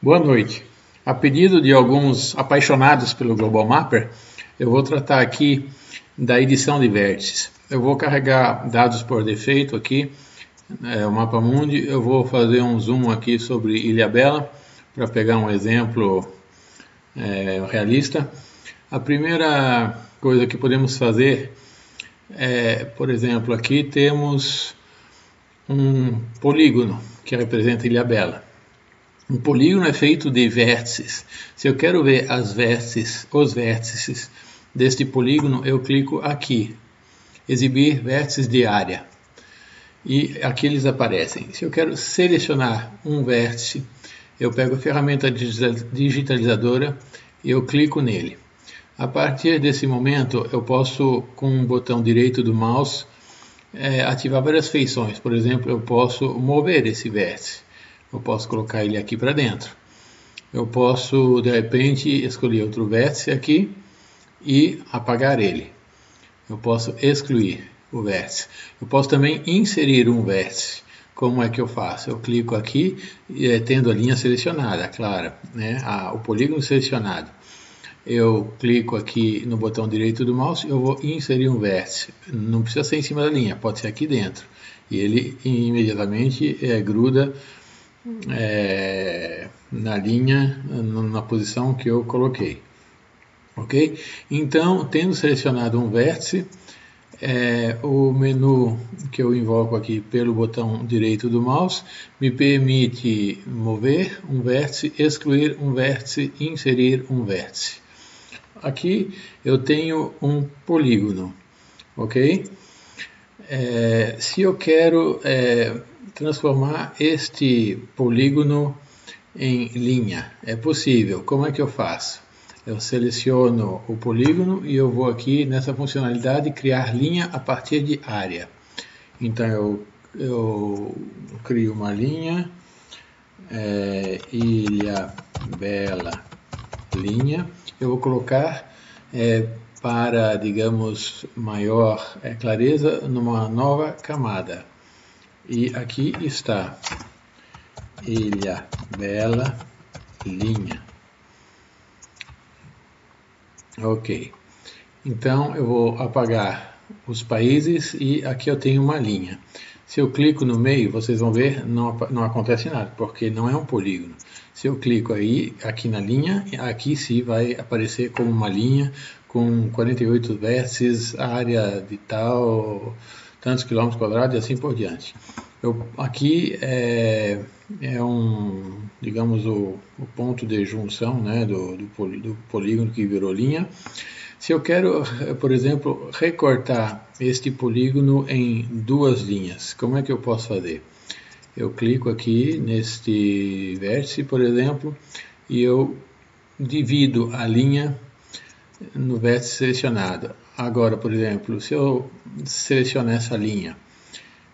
Boa noite. A pedido de alguns apaixonados pelo Global Mapper, eu vou tratar aqui da edição de vértices. Eu vou carregar dados por defeito aqui, o mapa mundi. Eu vou fazer um zoom aqui sobre Ilhabela para pegar um exemplo realista. A primeira coisa que podemos fazer é, por exemplo, aqui temos um polígono que representa Ilhabela. Um polígono é feito de vértices. Se eu quero ver os vértices deste polígono, eu clico aqui, exibir vértices de área. E aqui eles aparecem. Se eu quero selecionar um vértice, eu pego a ferramenta digitalizadora e eu clico nele. A partir desse momento, eu posso, com o botão direito do mouse, ativar várias feições. Por exemplo, eu posso mover esse vértice. Eu posso colocar ele aqui para dentro. Eu posso, de repente, escolher outro vértice aqui e apagar ele. Eu posso excluir o vértice. Eu posso também inserir um vértice. Como é que eu faço? Eu clico aqui, tendo a linha selecionada, claro, né? O polígono selecionado. Eu clico aqui no botão direito do mouse, eu vou inserir um vértice. Não precisa ser em cima da linha, pode ser aqui dentro. E ele imediatamente gruda na linha, na posição que eu coloquei. Ok? Então, tendo selecionado um vértice, o menu que eu invoco aqui pelo botão direito do mouse me permite mover um vértice, excluir um vértice, inserir um vértice. Aqui eu tenho um polígono, ok? Se eu quero transformar este polígono em linha, é possível. Como é que eu faço? Eu seleciono o polígono e eu vou aqui nessa funcionalidade criar linha a partir de área. Então eu crio uma linha, Ilhabela linha. Eu vou colocar para, digamos, maior clareza numa nova camada. E aqui está Ilhabela linha. Ok. Então eu vou apagar os países e aqui eu tenho uma linha. Se eu clico no meio, vocês vão ver, não acontece nada, porque não é um polígono. Se eu clico aí, aqui na linha, aqui sim vai aparecer como uma linha com 48 vértices, área de tal, tantos quilômetros quadrados e assim por diante. Aqui digamos, o ponto de junção, né, do polígono que virou linha. Se eu quero, por exemplo, recortar este polígono em duas linhas, como é que eu posso fazer? Eu clico aqui neste vértice, por exemplo, e eu divido a linha no vértice selecionado. Agora, por exemplo, se eu selecionar essa linha,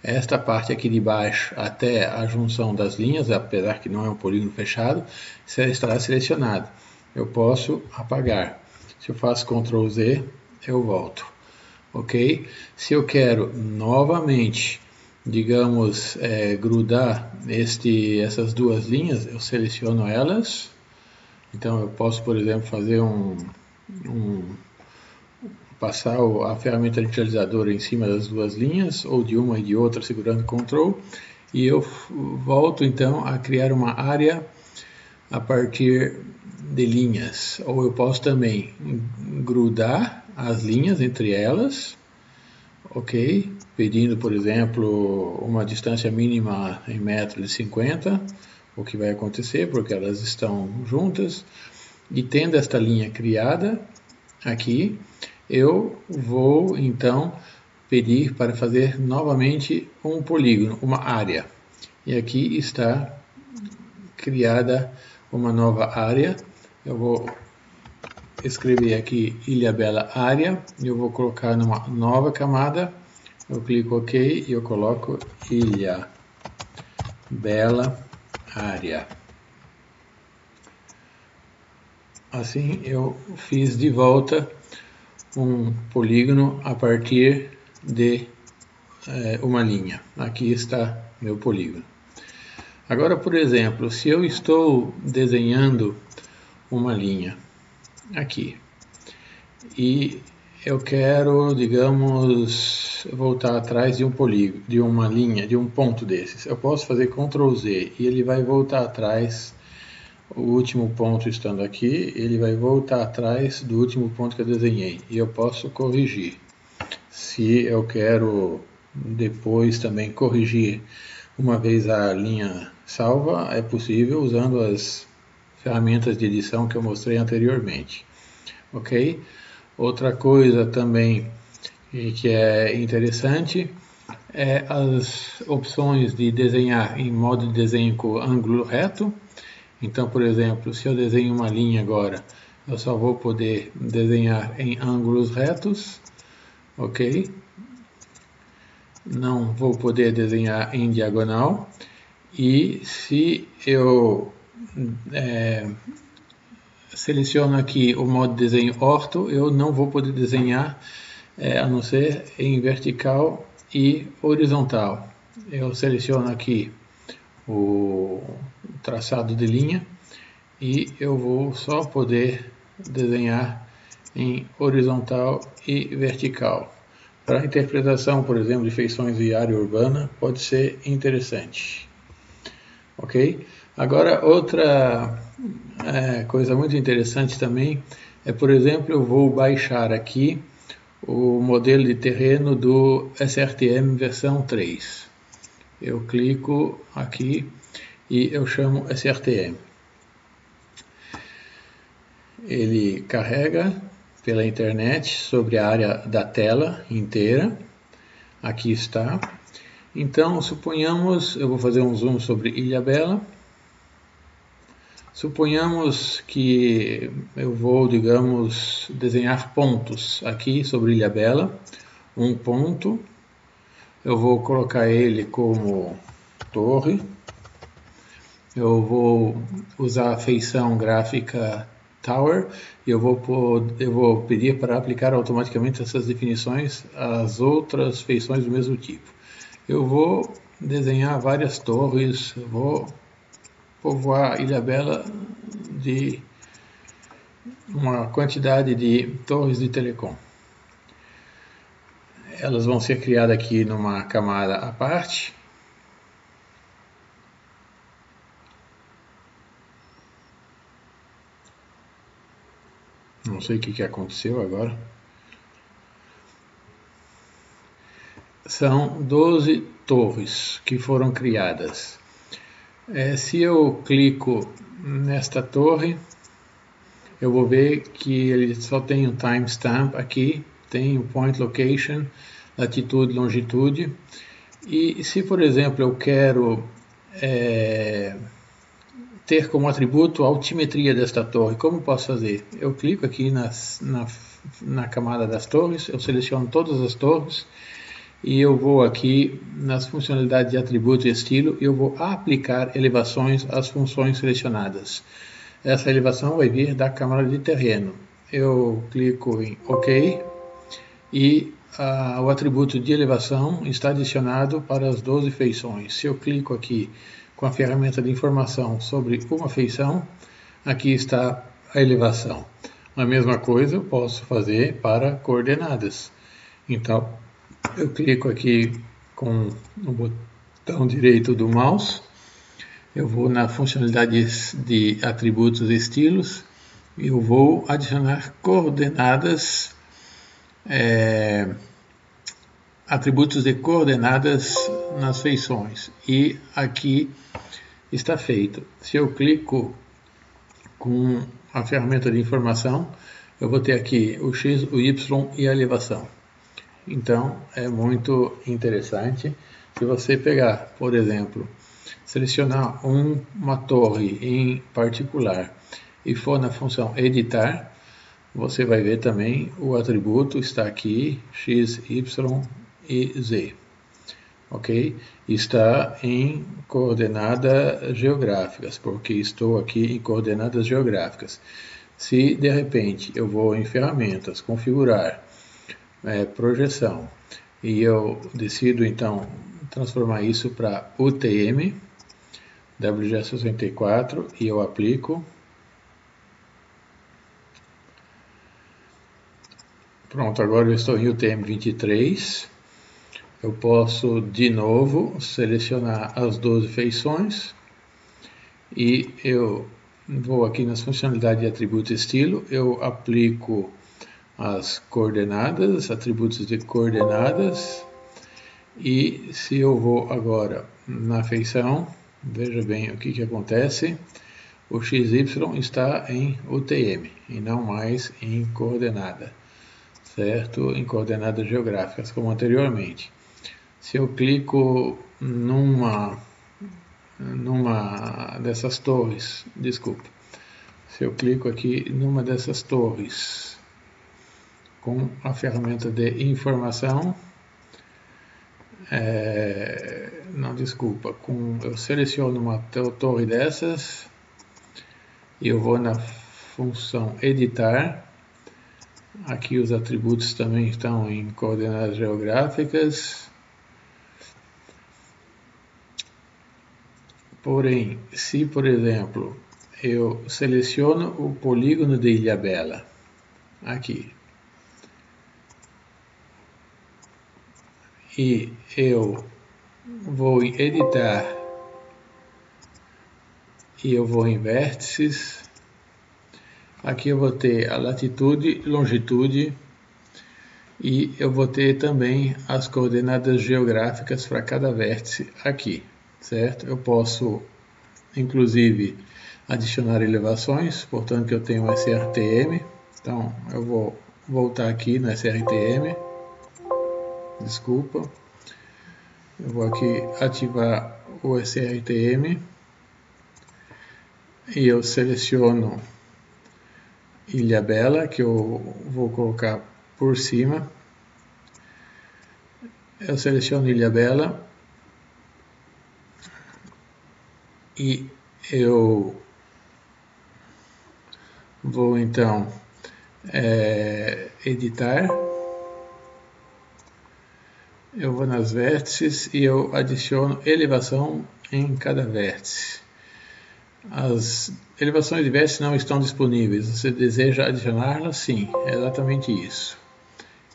esta parte aqui de baixo até a junção das linhas, apesar que não é um polígono fechado, estará selecionado. Eu posso apagar. Se eu faço Ctrl Z, eu volto. Ok? Se eu quero novamente, digamos, grudar essas duas linhas, eu seleciono elas. Então eu posso, por exemplo, fazer passar a ferramenta digitalizadora em cima das duas linhas, ou de uma e de outra, segurando Ctrl, e eu volto então a criar uma área a partir de linhas. Ou eu posso também grudar as linhas entre elas, ok? Pedindo, por exemplo, uma distância mínima em metros de 50, o que vai acontecer porque elas estão juntas. E tendo esta linha criada aqui, eu vou então pedir para fazer novamente um polígono, uma área. E aqui está criada uma nova área. Eu vou escrever aqui Ilhabela área e eu vou colocar numa nova camada. Eu clico OK e eu coloco Ilhabela área. Assim eu fiz de volta um polígono a partir de uma linha. Aqui está meu polígono. Agora, por exemplo, se eu estou desenhando uma linha aqui e eu quero, digamos, voltar atrás de um polígono, de uma linha, de um ponto desses, eu posso fazer Ctrl Z e ele vai voltar atrás. O último ponto estando aqui, ele vai voltar atrás do último ponto que eu desenhei e eu posso corrigir. Se eu quero depois também corrigir uma vez a linha salva, é possível usando as ferramentas de edição que eu mostrei anteriormente. Ok? Outra coisa também que é interessante é as opções de desenhar em modo de desenho com ângulo reto. Então, por exemplo, se eu desenho uma linha agora, eu só vou poder desenhar em ângulos retos, ok? Não vou poder desenhar em diagonal. E se eu seleciono aqui o modo de desenho orto, eu não vou poder desenhar a não ser em vertical e horizontal. Eu seleciono aqui o traçado de linha e eu vou só poder desenhar em horizontal e vertical. Para a interpretação, por exemplo, de feições de área urbana, pode ser interessante. Ok? Agora, outra coisa muito interessante também é, por exemplo, eu vou baixar aqui o modelo de terreno do SRTM versão 3. Eu clico aqui e eu chamo SRTM. Ele carrega pela internet sobre a área da tela inteira. Aqui está. Então, suponhamos, eu vou fazer um zoom sobre Ilhabela. Suponhamos que eu vou, digamos, desenhar pontos aqui sobre Ilhabela. Um ponto, eu vou colocar ele como torre. Eu vou usar a feição gráfica Tower e eu vou pedir para aplicar automaticamente essas definições às outras feições do mesmo tipo. Eu vou desenhar várias torres, vou povoar Ilhabela de uma quantidade de torres de telecom. Elas vão ser criadas aqui numa camada à parte. Não sei o que aconteceu agora. São 12 torres que foram criadas. Se eu clico nesta torre, eu vou ver que ele só tem um timestamp aqui, tem o point location, latitude, longitude. E se, por exemplo, eu quero ter como atributo a altimetria desta torre, como posso fazer? Eu clico aqui na camada das torres, eu seleciono todas as torres e eu vou aqui nas funcionalidades de atributo e estilo e eu vou aplicar elevações às funções selecionadas. Essa elevação vai vir da camada de terreno. Eu clico em OK e o atributo de elevação está adicionado para as 12 feições. Se eu clico aqui com a ferramenta de informação sobre uma feição, aqui está a elevação. A mesma coisa eu posso fazer para coordenadas. Então, eu clico aqui com o botão direito do mouse, eu vou na funcionalidade de atributos e estilos, e eu vou adicionar coordenadas, atributos de coordenadas nas feições. E aqui está feito. Se eu clico com a ferramenta de informação, eu vou ter aqui o X, o Y e a elevação. Então, é muito interessante. Se você pegar, por exemplo, selecionar uma torre em particular e for na função editar, você vai ver também o atributo está aqui, X, Y e Z. Ok? Está em coordenadas geográficas, porque estou aqui em coordenadas geográficas. Se de repente eu vou em ferramentas, configurar, projeção, e eu decido então transformar isso para UTM, WG64 e eu aplico. Pronto, agora eu estou em UTM-23. Eu posso de novo selecionar as 12 feições e eu vou aqui nas funcionalidades de atributo estilo, eu aplico as coordenadas, atributos de coordenadas, e se eu vou agora na feição, veja bem o que acontece, o XY está em UTM e não mais em coordenada, certo? Em coordenadas geográficas, como anteriormente. Se eu clico numa dessas torres, desculpa, se eu clico aqui numa dessas torres com a ferramenta de informação, eu seleciono uma torre dessas e eu vou na função editar. Aqui os atributos também estão em coordenadas geográficas. Porém, se por exemplo eu seleciono o polígono de Ilhabela aqui e eu vou em editar e eu vou em vértices, aqui eu vou ter a latitude, longitude e eu vou ter também as coordenadas geográficas para cada vértice aqui, certo? Eu posso inclusive adicionar elevações, portanto eu tenho o SRTM, então eu vou voltar aqui no SRTM, desculpa, eu vou aqui ativar o SRTM e eu seleciono Ilhabela, que eu vou colocar por cima, eu seleciono Ilhabela e eu vou então editar, eu vou nas vértices e eu adiciono elevação em cada vértice. As elevações de vértices não estão disponíveis, você deseja adicioná-las? Sim, é exatamente isso.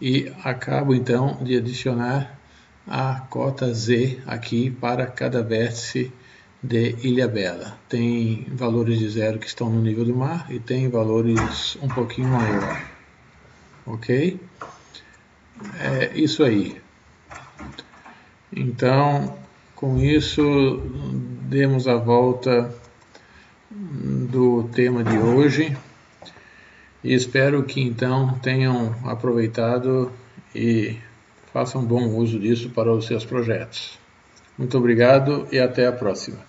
E acabo então de adicionar a cota Z aqui para cada vértice de Ilhabela. Tem valores de 0 que estão no nível do mar e tem valores um pouquinho maior. Ok? É isso aí. Então, com isso, demos a volta do tema de hoje e espero que então tenham aproveitado e façam bom uso disso para os seus projetos. Muito obrigado e até a próxima.